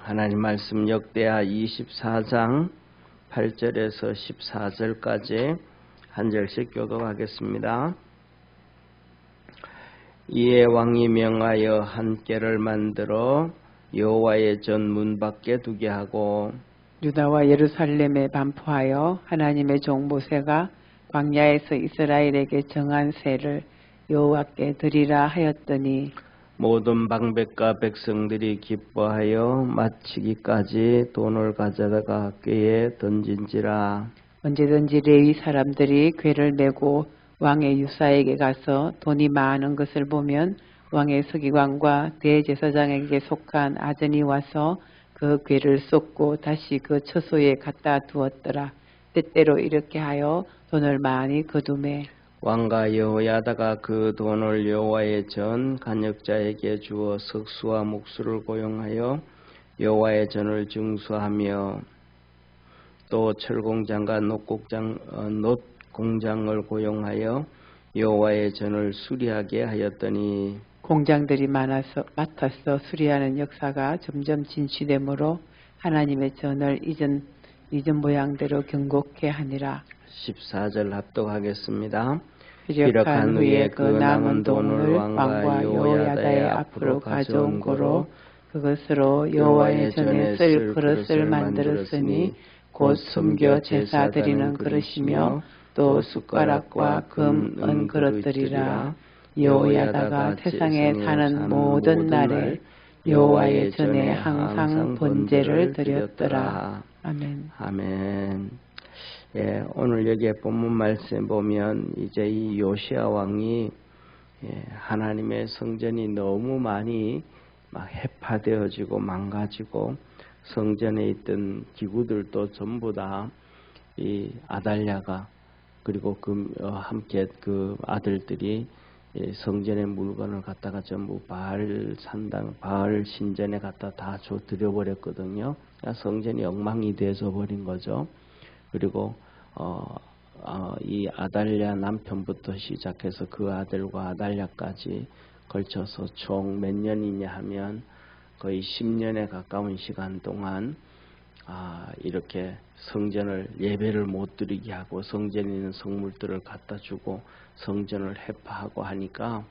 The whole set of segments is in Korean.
하나님 말씀 역대하 24장 8절에서 14절까지 한 절씩 교독하겠습니다. 이에 왕이 명하여 한 궤를 만들어 여호와의 전 문 밖에 두게 하고 유다와 예루살렘에 반포하여 하나님의 종 모세가 광야에서 이스라엘에게 정한 세를 여호와께 드리라 하였더니 모든 방백과 백성들이 기뻐하여 마치기까지 돈을 가져다가 궤에 던진지라. 언제든지 레위 사람들이 궤를 메고 왕의 유사에게 가서 돈이 많은 것을 보면 왕의 서기관과 대제사장에게 속한 아전이 와서 그 궤를 쏟고 다시 그 처소에 갖다 두었더라. 때때로 이렇게 하여 돈을 많이 거두매 왕과 여호야다가 그 돈을 여호와의 전 간역자에게 주어 석수와 목수를 고용하여 여호와의 전을 증수하며 또 철공장과 놋공장을 고용하여 여호와의 전을 수리하게 하였더니 공장들이 맡아서 수리하는 역사가 점점 진취되므로 하나님의 전을 이전 모양대로 경곡케 하니라. 14절 합독하겠습니다. 비력한 후에 그 남은 돈을 왕과 여호야다의 앞으로 가져온 고로 그것으로 여호와의 전에 쓸 그릇을 만들었으니 곧 섬겨 제사 드리는 그릇이며 또 숟가락과 금, 은 그릇들이라. 여호야다가 세상에 사는 모든 날에 여호와의 전에 항상 번제를 드렸더라. 아멘. 아멘. 예, 오늘 여기에 본문 말씀 보면 이제 이 요시야 왕이 하나님의 성전이 너무 많이 막 해파되어지고 망가지고 성전에 있던 기구들도 전부 다 이 아달랴가 그리고 함께 그 아들들이 성전의 물건을 갖다가 전부 바알 신전에 갖다 다 드려버렸거든요. 그러니까 성전이 엉망이 돼서 버린 거죠. 그리고 이 아달랴 남편부터 시작해서 그 아들과 아달랴까지 걸쳐서 총 몇 년이냐 하면 거의 10년에 가까운 시간 동안 이렇게 성전을 예배를 못 드리게 하고 성전에 있는 성물들을 갖다 주고 성전을 해파하고 하니까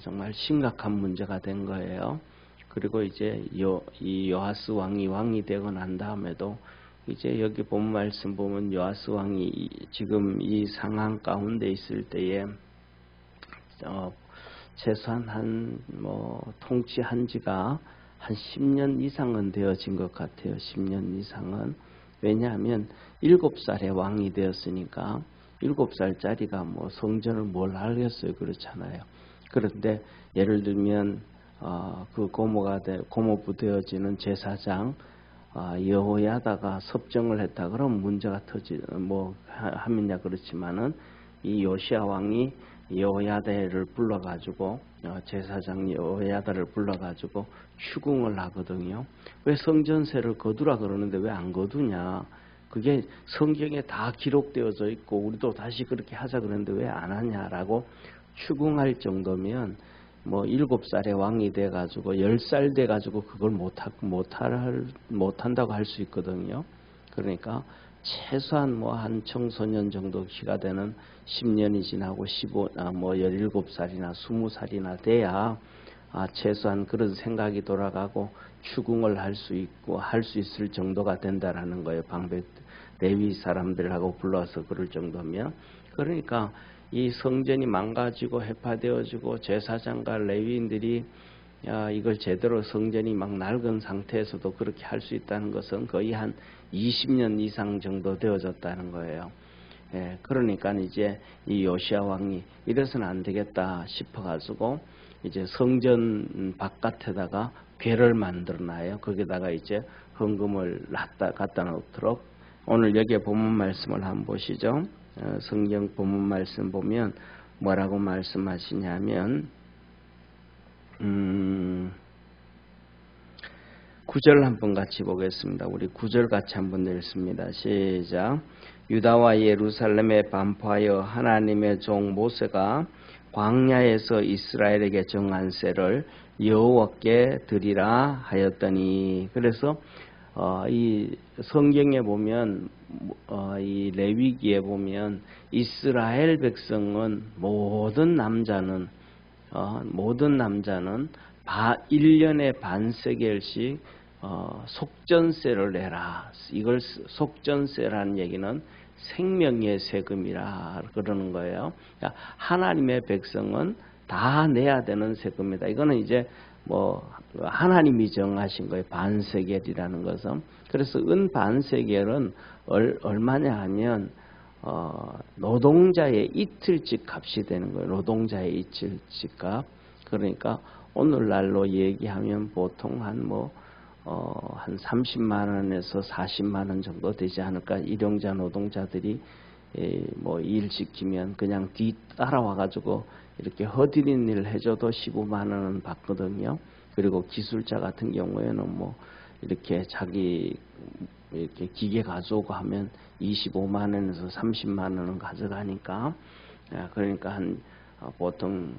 정말 심각한 문제가 된 거예요. 그리고 이제 이 요아스 왕이 되고 난 다음에도 이제 여기 본 말씀 보면 요아스 왕이 지금 이 상황 가운데 있을 때에 최소한 통치한 지가 한 10년 이상은 되어진 것 같아요. 10년 이상은. 왜냐하면 7살에 왕이 되었으니까 7살짜리가 성전을 뭘 하겠어요. 그렇잖아요. 그런데 예를 들면 그 고모부 되어지는 제사장 여호야다가 섭정을 했다 그러면 문제가 하면야 그렇지만은 이 요시야 왕이 여호야다를 불러가지고 제사장 여호야다를 불러가지고 추궁을 하거든요. 왜 성전세를 거두라 그러는데 왜 안 거두냐? 그게 성경에 다 기록되어져 있고 우리도 다시 그렇게 하자 그러는데 왜 안 하냐라고 추궁할 정도면 7살에 왕이 돼가지고 10살 돼가지고 그걸 못한다고 할 수 있거든요. 그러니까 최소한 한 청소년 정도 키가 되는 10년이 지나고 17살이나 20살이나 돼야 최소한 그런 생각이 돌아가고 추궁을 할 수 있고 할 수 있을 정도가 된다라는 거예요. 방백 레위 사람들하고 불러서 그럴 정도면. 그러니까 이 성전이 망가지고 해파되어지고 제사장과 레위인들이 이걸 제대로 성전이 막 낡은 상태에서도 그렇게 할 수 있다는 것은 거의 한 20년 이상 정도 되어졌다는 거예요. 예, 그러니까 이제 이 요시야 왕이 이래서는 안 되겠다 싶어가지고 이제 성전 바깥에다가 궤를 만들어놔요. 거기다가 이제 헌금을 갖다 놓도록. 오늘 여기에 본문 말씀을 한번 보시죠. 성경 본문 말씀 보면 뭐라고 말씀하시냐면 9절 한번 같이 보겠습니다. 우리 9절 같이 한번 읽습니다. 시작. 유다와 예루살렘에 반포하여 하나님의 종 모세가 광야에서 이스라엘에게 정한 세를 여호와께 드리라 하였더니. 그래서 이 성경에 보면 이 레위기에 보면 이스라엘 백성은 모든 남자는 1년에 반세겔씩 속전세를 내라. 이걸 속전세라는 얘기는 생명의 세금이라 그러는 거예요. 그러니까 하나님의 백성은 다 내야 되는 세금이다. 이거는 이제 하나님이 정하신 거예요. 반세겔이라는 것은. 그래서 은 반세겔은 얼마냐 하면 노동자의 이틀씩 값이 되는 거예요. 노동자의 이틀씩 값. 그러니까 오늘날로 얘기하면 보통 한 30만 원에서 40만 원 정도 되지 않을까. 일용자 노동자들이 일 시키면 그냥 뒤 따라와 가지고 이렇게 허드렛 일을 해줘도 15만 원은 받거든요. 그리고 기술자 같은 경우에는 이렇게 자기 이렇게 기계 가져오고 하면 25만 원에서 30만 원은 가져가니까, 그러니까 보통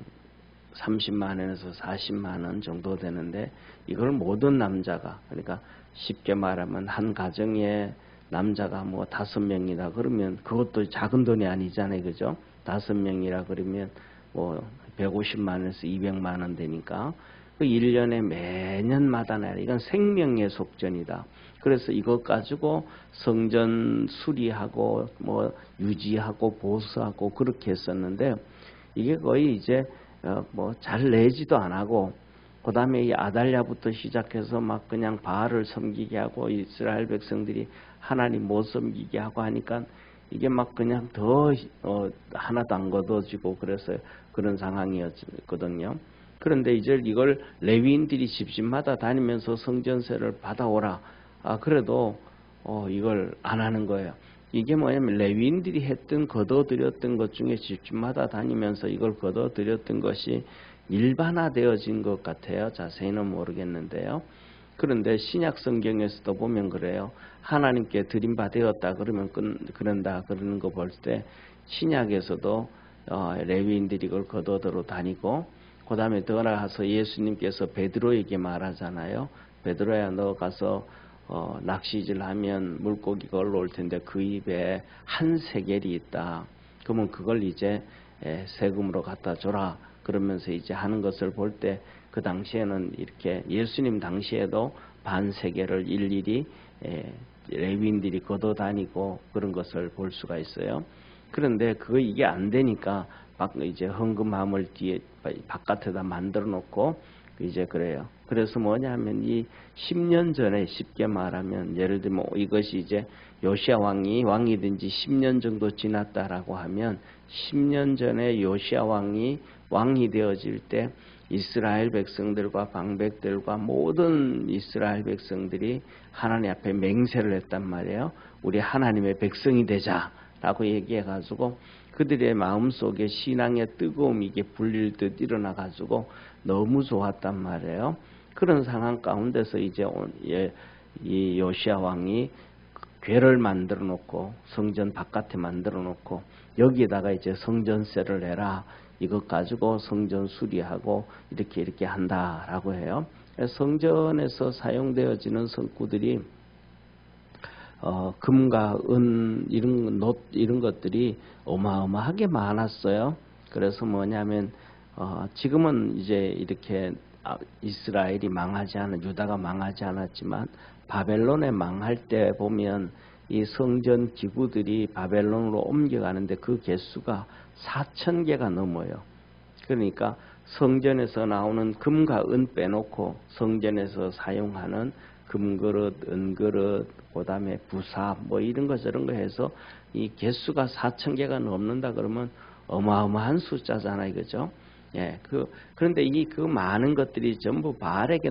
30만 원에서 40만 원 정도 되는데, 이걸 모든 남자가, 그러니까 쉽게 말하면 한 가정에 남자가 5명이다 그러면 그것도 작은 돈이 아니잖아요. 그죠? 5명이라 그러면 150만 원에서 200만 원 되니까 그 1년에 매년마다 내라. 이건 생명의 속전이다. 그래서 이것 가지고 성전 수리하고 유지하고 보수하고 그렇게 했었는데, 이게 거의 이제 잘 내지도 안 하고, 그 다음에 이 아달랴부터 시작해서 막 그냥 바알을 섬기게 하고 이스라엘 백성들이 하나님 못 섬기게 하고 하니까 이게 막 그냥 더 하나도 안 걷어지고 그래서 그런 상황이었거든요. 그런데 이제 이걸 레위인들이 집집마다 다니면서 성전세를 받아오라. 그래도 이걸 안 하는 거예요. 이게 뭐냐면 레위인들이 했던 걷어들였던 것 중에 집집마다 다니면서 이걸 걷어들였던 것이 일반화되어진 것 같아요. 자세히는 모르겠는데요. 그런데 신약 성경에서도 보면 그래요. 하나님께 드림받았다 그러면 그런다 그러는 거 볼 때 신약에서도 레위인들이 이걸 걷어들어 다니고, 그 다음에 더 나아가서 예수님께서 베드로에게 말하잖아요. 베드로야, 너 가서 낚시질 하면 물고기가 올라올 텐데 그 입에 한 세겔이 있다. 그러면 그걸 이제 세금으로 갖다 줘라. 그러면서 이제 하는 것을 볼 때, 그 당시에는 이렇게 예수님 당시에도 반 세겔을 일일이 레위인들이 걷어 다니고 그런 것을 볼 수가 있어요. 그런데 이게 안 되니까 이제 헌금함을 뒤에 바깥에다 만들어 놓고 이제 그래요. 그래서 뭐냐면 이 10년 전에, 쉽게 말하면 예를 들면 이것이 이제 요시야 왕이 된 지 10년 정도 지났다라고 하면, 10년 전에 요시야 왕이 되어질 때 이스라엘 백성들과 방백들과 모든 이스라엘 백성들이 하나님 앞에 맹세를 했단 말이에요. 우리 하나님의 백성이 되자라고 얘기해가지고 그들의 마음속에 신앙의 뜨거움이 이게 불릴 듯 일어나가지고 너무 좋았단 말이에요. 그런 상황 가운데서 이제 이 요시야 왕이 궤를 만들어 놓고 성전 바깥에 만들어 놓고 여기에다가 이제 성전세를 내라. 이것 가지고 성전 수리하고 이렇게 한다라고 해요. 성전에서 사용되어지는 성구들이 금과 은 이런 것들이 어마어마하게 많았어요. 그래서 뭐냐면 지금은 이제 이렇게 이스라엘이 유다가 망하지 않았지만 바벨론에 망할 때 보면 이 성전 기구들이 바벨론으로 옮겨가는데 그 개수가 4,000개가 넘어요. 그러니까 성전에서 나오는 금과 은 빼놓고 성전에서 사용하는 금그릇, 은그릇, 그 다음에 부삽 이런 거 저런 거 해서 이 개수가 4,000개가 넘는다 그러면 어마어마한 숫자잖아요. 그죠? 예, 그런데 그 많은 것들이 전부 바알에게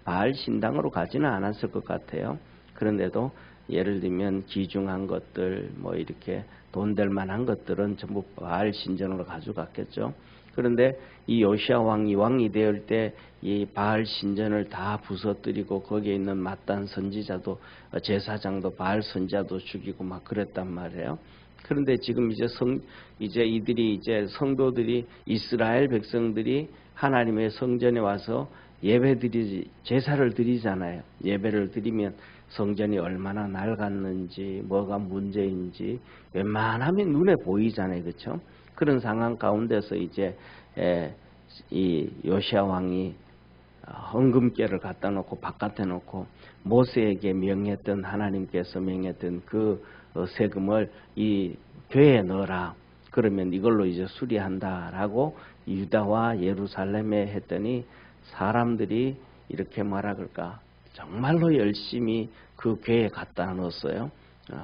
바알 신당으로 가지는 않았을 것 같아요. 그런데도 예를 들면 귀중한 것들, 이렇게 돈 될 만한 것들은 전부 바알 신전으로 가져갔겠죠. 그런데 이 요시야 왕이 되을 때 이 바알 신전을 다 부서뜨리고 거기에 있는 mat단 선지자도, 제사장도 바알 선지자도 죽이고 막 그랬단 말이에요. 그런데 지금 이제 이들이 이제 성도들이 이스라엘 백성들이 하나님의 성전에 와서 제사를 드리잖아요. 예배를 드리면 성전이 얼마나 낡았는지 뭐가 문제인지 웬만하면 눈에 보이잖아요. 그렇죠? 그런 상황 가운데서 이제 이 요시야 왕이 헌금궤를 갖다 놓고 바깥에 놓고 모세에게 명했던 하나님께서 명했던 그 세금을 이 궤에 넣어라. 그러면 이걸로 이제 수리한다라고 유다와 예루살렘에 했더니 사람들이 이렇게 뭐라 그럴까 정말로 열심히 그 궤에 갖다 넣었어요.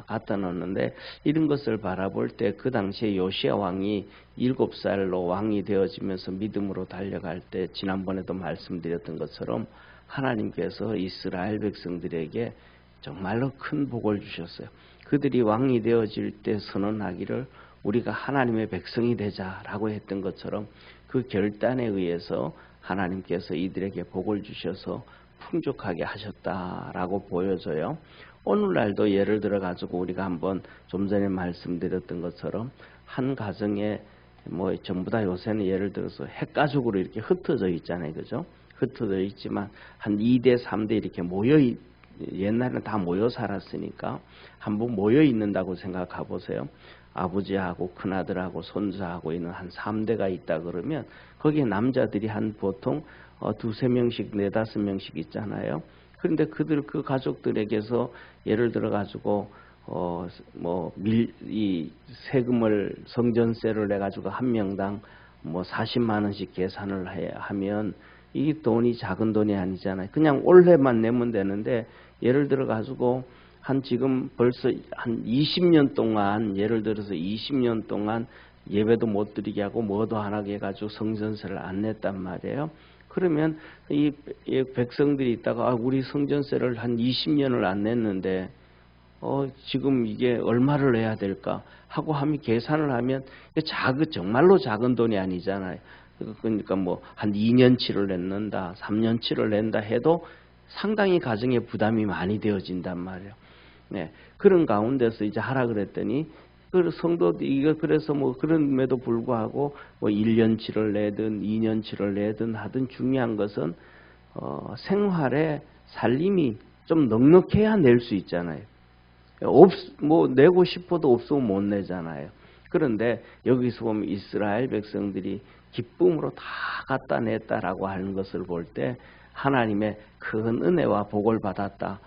갖다 넣었는데 이런 것을 바라볼 때 그 당시에 요시야 왕이 7살로 왕이 되어지면서 믿음으로 달려갈 때 지난번에도 말씀드렸던 것처럼 하나님께서 이스라엘 백성들에게 정말로 큰 복을 주셨어요. 그들이 왕이 되어질 때 선언하기를 우리가 하나님의 백성이 되자라고 했던 것처럼 그 결단에 의해서 하나님께서 이들에게 복을 주셔서 풍족하게 하셨다라고 보여져요. 오늘날도 예를 들어 가지고 우리가 한번 좀 전에 말씀드렸던 것처럼 한 가정에 뭐 전부 다 요새는 예를 들어서 핵가족으로 이렇게 흩어져 있잖아요. 그죠? 흩어져 있지만 한 2대 3대 이렇게 옛날에는 다 모여 살았으니까 한번 모여 있는다고 생각해 보세요. 아버지하고 큰아들하고 손자하고 있는 한 3대가 있다 그러면 거기에 남자들이 한 보통 2-3명씩 4-5명씩 있잖아요. 그런데 그 가족들에게서 예를 들어 가지고 이 세금을 성전세를 내 가지고 한 명당 뭐 40만 원씩 계산을 하면 이 돈이 작은 돈이 아니잖아요. 그냥 올해만 내면 되는데 예를 들어 가지고 지금 벌써 한 20년 동안 예를 들어서 20년 동안 예배도 못 드리게 하고 뭐도 안 하게 해가지고 성전세를 안 냈단 말이에요. 그러면 이 백성들이 있다가 우리 성전세를 한 20년을 안 냈는데 지금 이게 얼마를 내야 될까 하고 계산을 하면 정말로 작은 돈이 아니잖아요. 그러니까 뭐 한 2년치를 냈는다, 3년치를 낸다 해도 상당히 가정에 부담이 많이 되어진단 말이에요. 네, 그런 가운데서 이제 하라 그랬더니 그 성도들이 그래서 뭐 그럼에도 불구하고 뭐 1년치를 내든 2년치를 내든 하든 중요한 것은 생활에 살림이 좀 넉넉해야 낼 수 있잖아요. 뭐 내고 싶어도 없으면 못 내잖아요. 그런데 여기서 보면 이스라엘 백성들이 기쁨으로 다 갖다 냈다라고 하는 것을 볼 때 하나님의 큰 은혜와 복을 받았다.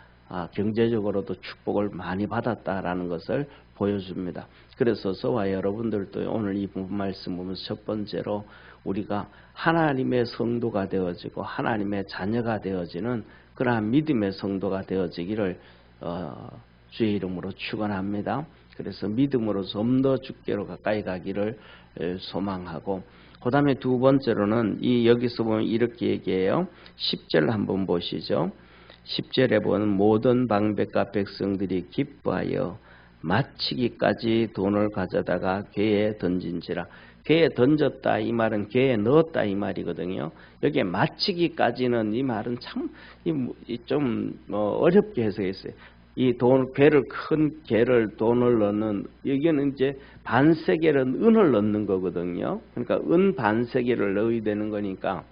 경제적으로도 축복을 많이 받았다라는 것을 보여줍니다. 그래서 저와 여러분들도 오늘 이 말씀 보면서 첫 번째로 우리가 하나님의 성도가 되어지고 하나님의 자녀가 되어지는 그러한 믿음의 성도가 되어지기를 주의 이름으로 축원합니다. 그래서 믿음으로 좀 더 주께로 가까이 가기를 소망하고 그 다음에 두 번째로는 여기서 보면 이렇게 얘기해요. 10절 한번 보시죠. 10절에 보면 모든 방백과 백성들이 기뻐하여 마치기까지 돈을 가져다가 궤에 던진지라. 궤에 던졌다 이 말은 궤에 넣었다 이 말이거든요. 여기에 마치기까지는 이 말은 참 좀 어렵게 해석했어요. 큰 궤를 돈을 넣는 여기는 이제 반세겔은 은을 넣는 거거든요. 그러니까 은 반세겔을 넣어야 되는 거니까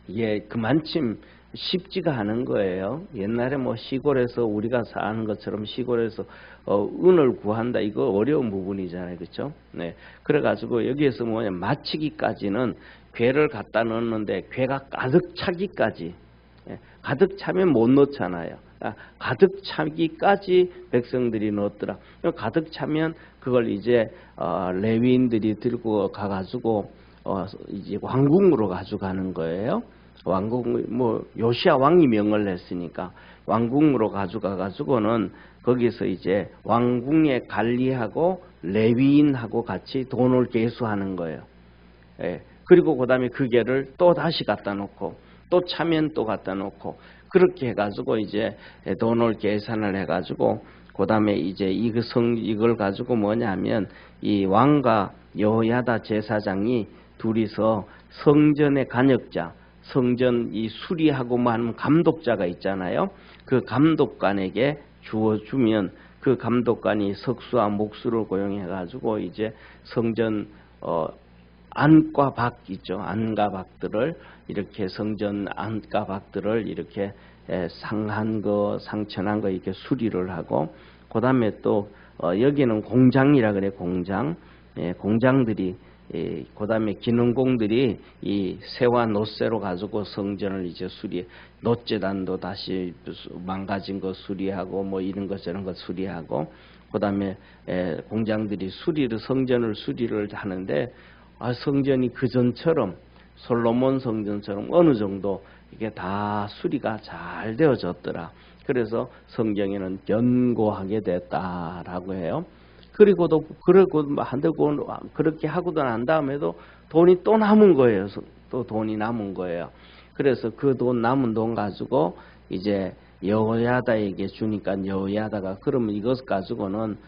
이게 그만큼 쉽지가 않은 거예요. 옛날에 뭐 시골에서 우리가 사는 것처럼 시골에서 은을 구한다 이거 어려운 부분이잖아요, 그렇죠? 네, 그래가지고 여기에서 뭐냐 마치기까지는 궤를 갖다 넣었는데 궤가 가득 차기까지 가득 차면 못 넣잖아요. 가득 차기까지 백성들이 넣었더라. 가득 차면 그걸 이제 레위인들이 들고 가가지고 이제 왕궁으로 가져가는 거예요. 요시야 왕이 명을 냈으니까 왕궁으로 가져가가지고는 거기서 이제 왕궁에 관리하고 레위인하고 같이 돈을 계수하는 거예요. 그리고 그 다음에 그 개를 또 다시 갖다 놓고 또 차면 또 갖다 놓고 그렇게 해가지고 이제 돈을 계산을 해가지고 그 다음에 이제 이걸 가지고 뭐냐면 이 왕과 여호야다 제사장이 둘이서 성전의 간역자 성전 수리하고만 감독자가 있잖아요. 그 감독관에게 주어주면 그 감독관이 석수와 목수를 고용해 가지고 이제 성전 안과 밖 있죠. 안과 밖들을 이렇게 성전 안과 밖들을 이렇게 상한 거, 상천한 거 이렇게 수리를 하고, 그다음에 또 여기는 공장이라 그래. 공장. 공장들이, 그다음에 기능공들이 이 새와 놋새로 가지고 성전을 이제 놋재단도 다시 망가진 거 수리하고 뭐 이런 것 저런 것 수리하고, 그다음에 공장들이 성전을 수리를 하는데, 성전이 그 전처럼 솔로몬 성전처럼 어느 정도 이게 다 수리가 잘 되어졌더라. 그래서 성경에는 견고하게 됐다라고 해요. 그리고도 그렇게 하고도 난 다음에도 돈이 또 남은 거예요. 또 돈이 남은 거예요. 그래서 그 남은 돈 가지고 이제 여호야다에게 주니까, 여호야다가 그러면 이것 가지고는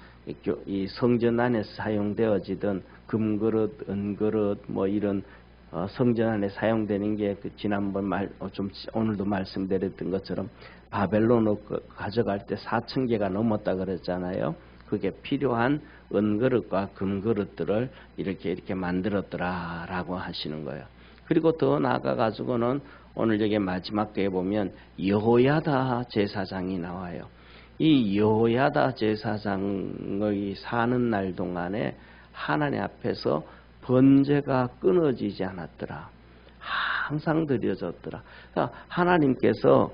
이 성전 안에서 사용되어지던 금그릇, 은그릇 뭐 이런 성전 안에 사용되는 게 지난번 오늘도 말씀드렸던 것처럼 바벨론으로 가져갈 때 4,000개가 넘었다 그랬잖아요. 그게 필요한 은그릇과 금그릇들을 이렇게 만들었더라라고 하시는 거예요. 그리고 더 나아가 가지고는 오늘 여기 마지막 때에 보면 여호야다 제사장이 나와요. 이 여호야다 제사장의 사는 날 동안에 하나님 앞에서 번제가 끊어지지 않았더라. 항상 드려졌더라. 그러니까 하나님께서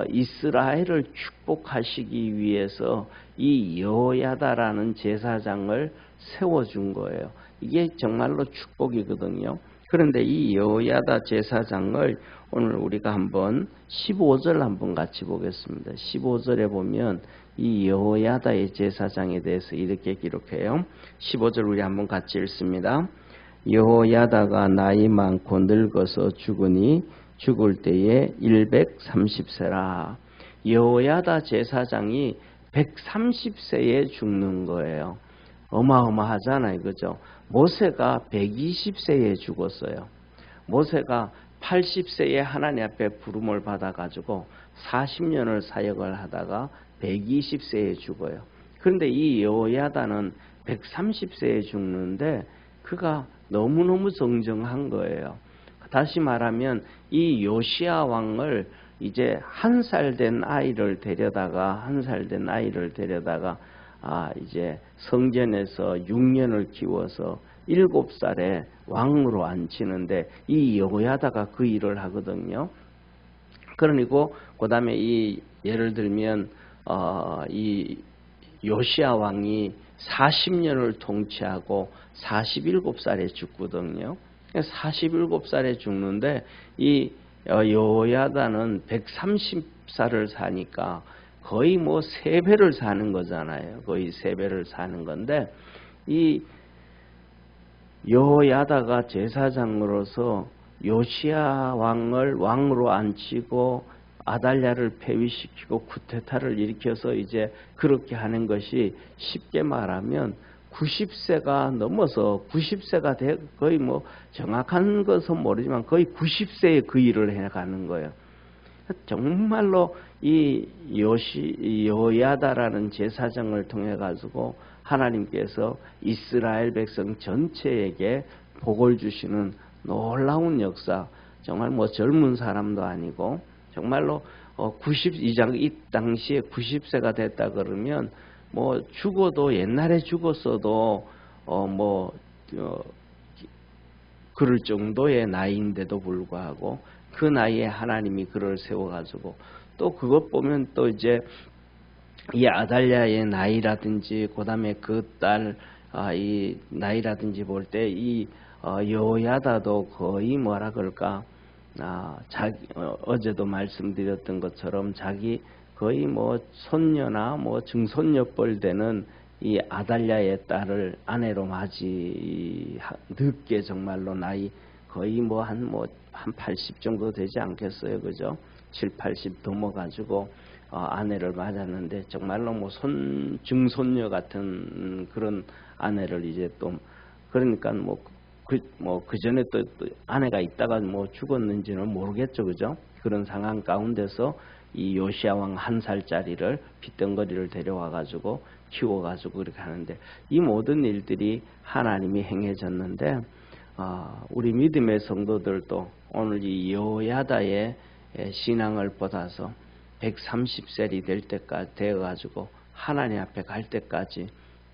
이스라엘을 축복하시기 위해서 이 여호야다라는 제사장을 세워준 거예요. 이게 정말로 축복이거든요. 그런데 이 여호야다 제사장을 오늘 우리가 한번 15절 한번 같이 보겠습니다. 15절에 보면 이 여호야다의 제사장에 대해서 이렇게 기록해요. 15절 우리 한번 같이 읽습니다. 여호야다가 나이 많고 늙어서 죽으니 죽을 때에 130세라. 여호야다 제사장이 130세에 죽는 거예요. 어마어마하잖아요. 그죠? 모세가 120세에 죽었어요. 모세가 80세에 하나님 앞에 부름을 받아가지고 40년을 사역을 하다가 120세에 죽어요. 그런데 이 여호야다는 130세에 죽는데 그가 너무너무 정정한 거예요. 다시 말하면 이 요시야 왕을 이제 한 살 된 아이를 데려다가 이제 성전에서 6년을 키워서 7살에 왕으로 앉히는데 이 여호야다가 그 일을 하거든요. 그러니까 그다음에 이 예를 들면 이 요시야 왕이 40년을 통치하고 47살에 죽거든요. 47살에 죽는데 이 여호야다는 130살을 사니까 거의 뭐 3배를 사는 거잖아요. 거의 3배를 사는 건데 이 여호야다가 제사장으로서 요시야 왕을 왕으로 앉히고 아달랴를 폐위시키고 쿠데타를 일으켜서 이제 그렇게 하는 것이 쉽게 말하면 90세가 넘어서 90세가 거의 뭐 정확한 것은 모르지만 거의 90세에 그 일을 해가는 거예요. 정말로 이 여호야다라는 제사장을 통해 가지고 하나님께서 이스라엘 백성 전체에게 복을 주시는 놀라운 역사. 정말 뭐 젊은 사람도 아니고 정말로 이 당시에 90세가 됐다 그러면 뭐 죽어도 옛날에 죽었어도 그럴 정도의 나이인데도 불구하고 그 나이에 하나님이 그를 세워가지고 또 그것 보면 또 이제 이 아달랴의 나이라든지 그다음에 그 딸 이 나이라든지 볼 때 이 여호야다도 거의 뭐라 그럴까 어제도 말씀드렸던 것처럼 자기 거의 뭐 손녀나 뭐 증손녀뻘 되는 이 아달랴의 딸을 아내로 늦게 정말로 나이 거의 한 80 정도 되지 않겠어요, 그죠? 7, 80 넘어가지고 아내를 맞았는데 정말로 뭐 증손녀 같은 그런 아내를 이제 또 그러니까 그 전에 또 아내가 있다가 뭐 죽었는지는 모르겠죠, 그죠? 그런 상황 가운데서 이 요시야 왕 1살짜리를 빗덩거리를 데려와 가지고 키워 가지고 그렇게 하는데, 이 모든 일들이 하나님이 행해졌는데, 우리 믿음의 성도들도 오늘 이 여호야다의 신앙을 받아서 130살이 될 때까지 되어 가지고 하나님 앞에 갈 때까지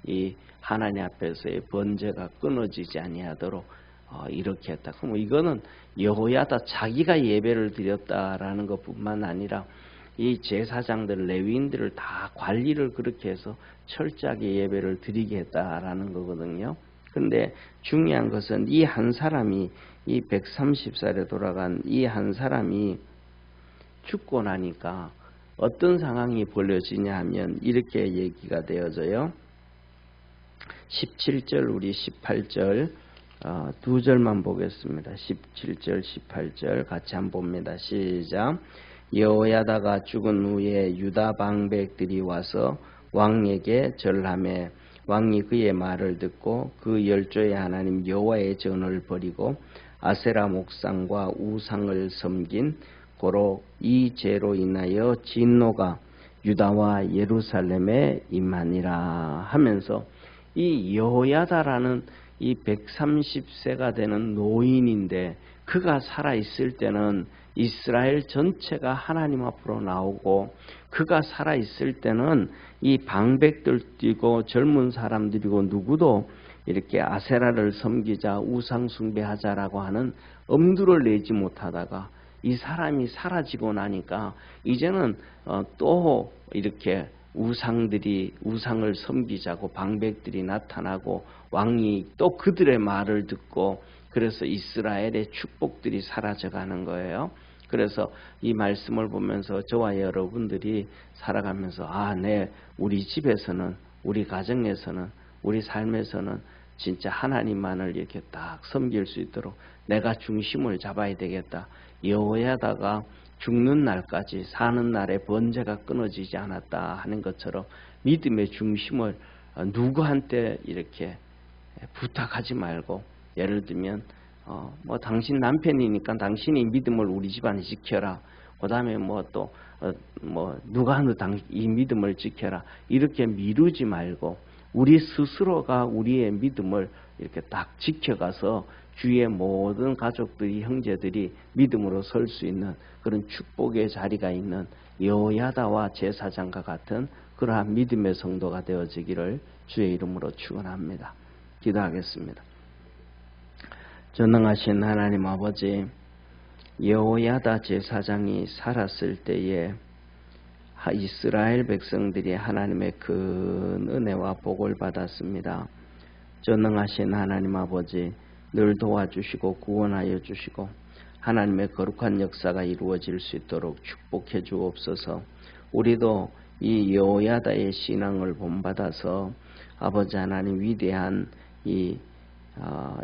이 하나님 앞에서의 번제가 끊어지지 아니하도록 이렇게 했다. 그럼 이거는 여호야다 자기가 예배를 드렸다라는 것뿐만 아니라 이 제사장들 레위인들을 다 관리를 그렇게 해서 철저하게 예배를 드리게 했다라는 거거든요. 그런데 중요한 것은 이 한 사람이, 이 130살에 돌아간 이 한 사람이 죽고 나니까 어떤 상황이 벌어지냐 하면 이렇게 얘기가 되어져요. 17절, 우리 18절 두 절만 보겠습니다. 17절, 18절 같이 한번 봅니다. 시작. 여호야다가 죽은 후에 유다 방백들이 와서 왕에게 절하매 왕이 그의 말을 듣고 그 열조의 하나님 여호와의 전을 버리고 아세라 목상과 우상을 섬긴 고로 이 죄로 인하여 진노가 유다와 예루살렘에 임하니라 하면서, 이 여호야다라는 이 130세가 되는 노인인데 그가 살아있을 때는 이스라엘 전체가 하나님 앞으로 나오고, 그가 살아있을 때는 이 방백들이고 젊은 사람들이고 누구도 이렇게 아세라를 섬기자 우상 숭배하자라고 하는 엄두를 내지 못하다가 이 사람이 사라지고 나니까 이제는 또 이렇게 우상을 섬기자고 방백들이 나타나고 왕이 또 그들의 말을 듣고, 그래서 이스라엘의 축복들이 사라져가는 거예요. 그래서 이 말씀을 보면서 저와 여러분들이 살아가면서 우리 집에서는, 우리 가정에서는, 우리 삶에서는 진짜 하나님만을 이렇게 딱 섬길 수 있도록 내가 중심을 잡아야 되겠다. 여호야다가 죽는 날까지 사는 날에 번제가 끊어지지 않았다 하는 것처럼 믿음의 중심을 누구한테 이렇게 부탁하지 말고, 예를 들면 당신 남편이니까 당신이 믿음을 우리 집안에 지켜라. 그 다음에 누가 이 믿음을 지켜라. 이렇게 미루지 말고 우리 스스로가 우리의 믿음을 이렇게 딱 지켜가서 주위의 모든 가족들이, 형제들이 믿음으로 설 수 있는 그런 축복의 자리가 있는 여호야다와 제사장과 같은 그러한 믿음의 성도가 되어지기를 주의 이름으로 축원합니다. 기도하겠습니다. 전능하신 하나님 아버지, 여호야다 제사장이 살았을 때에 이스라엘 백성들이 하나님의 큰 은혜와 복을 받았습니다. 전능하신 하나님 아버지, 늘 도와주시고 구원하여 주시고 하나님의 거룩한 역사가 이루어질 수 있도록 축복해 주옵소서. 우리도 이 여호야다의 신앙을 본받아서 아버지 하나님 위대한 이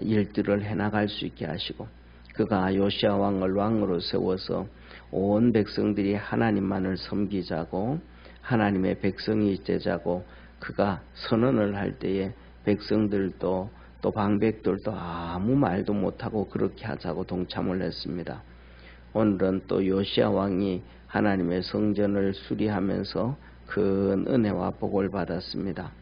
일들을 해나갈 수 있게 하시고, 그가 요시야 왕을 왕으로 세워서 온 백성들이 하나님만을 섬기자고 하나님의 백성이 되자고 그가 선언을 할 때에 백성들도 또 방백들도 아무 말도 못하고 그렇게 하자고 동참을 했습니다. 오늘은 또 요시야 왕이 하나님의 성전을 수리하면서 큰 은혜와 복을 받았습니다.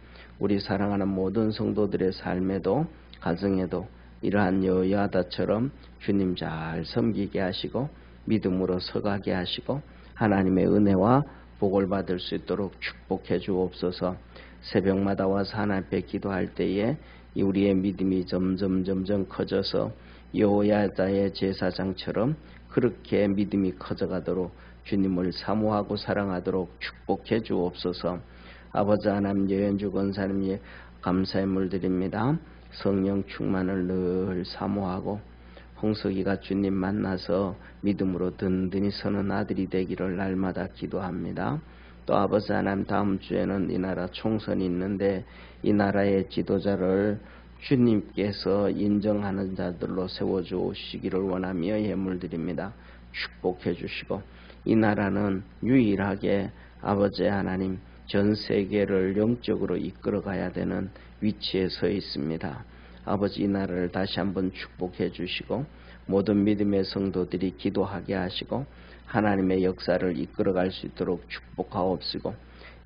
우리 사랑하는 모든 성도들의 삶에도 가정에도 이러한 여호야다처럼 주님 잘 섬기게 하시고 믿음으로 서가게 하시고 하나님의 은혜와 복을 받을 수 있도록 축복해 주옵소서. 새벽마다 와서 하나님 앞에 기도할 때에 우리의 믿음이 점점 커져서 여호야다의 제사장처럼 그렇게 믿음이 커져가도록 주님을 사모하고 사랑하도록 축복해 주옵소서. 아버지 하나님, 여현주 권사님 감사의 물드립니다. 성령 충만을 늘 사모하고 홍석이가 주님 만나서 믿음으로 든든히 서는 아들이 되기를 날마다 기도합니다. 또 아버지 하나님, 다음 주에는 이 나라 총선이 있는데 이 나라의 지도자를 주님께서 인정하는 자들로 세워주시기를 원하며 예물드립니다. 축복해 주시고, 이 나라는 유일하게 아버지 하나님 전 세계를 영적으로 이끌어가야 되는 위치에 서 있습니다. 아버지, 이 나라를 다시 한번 축복해 주시고 모든 믿음의 성도들이 기도하게 하시고 하나님의 역사를 이끌어갈 수 있도록 축복하옵시고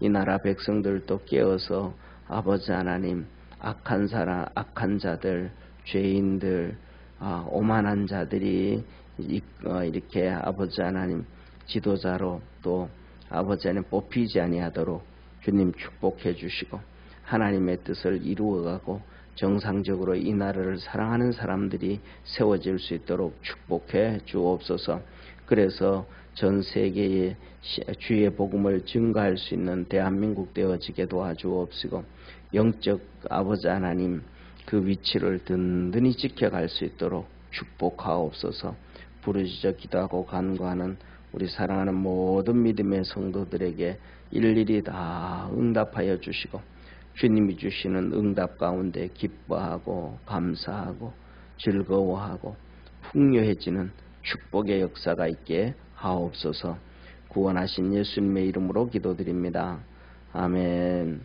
이 나라 백성들도 깨어서 아버지 하나님 악한 사람, 악한 자들, 죄인들, 오만한 자들이 이렇게 아버지 하나님 지도자로 또 아버지 하나님 뽑히지 아니하도록 주님 축복해 주시고 하나님의 뜻을 이루어가고 정상적으로 이 나라를 사랑하는 사람들이 세워질 수 있도록 축복해 주옵소서. 그래서 전 세계에 주의 복음을 증거할 수 있는 대한민국 되어지게 도와주옵시고 영적 아버지 하나님 그 위치를 든든히 지켜갈 수 있도록 축복하옵소서. 부르짖어 기도하고 간구하는 우리 사랑하는 모든 믿음의 성도들에게 일일이 다 응답하여 주시고 주님이 주시는 응답 가운데 기뻐하고 감사하고 즐거워하고 풍요해지는 축복의 역사가 있게 하옵소서. 구원하신 예수님의 이름으로 기도드립니다. 아멘.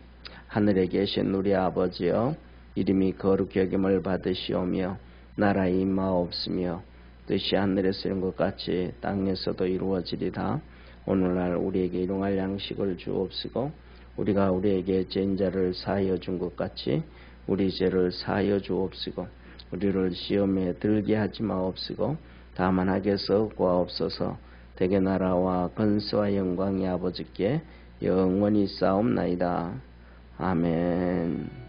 하늘에 계신 우리 아버지여, 이름이 거룩히 여김을 받으시오며 나라의 임하옵시며 뜻이 하늘에서 이룬 것 같이 땅에서도 이루어지리다. 오늘날 우리에게 일용할 양식을 주옵시고 우리가 우리에게 죄인 자를 사하여 준 것 같이 우리 죄를 사하여 주옵시고 우리를 시험에 들게 하지 마옵시고 다만 악에서 구하옵소서. 대개 나라와 권세와 영광이 아버지께 영원히 싸움나이다. 아멘.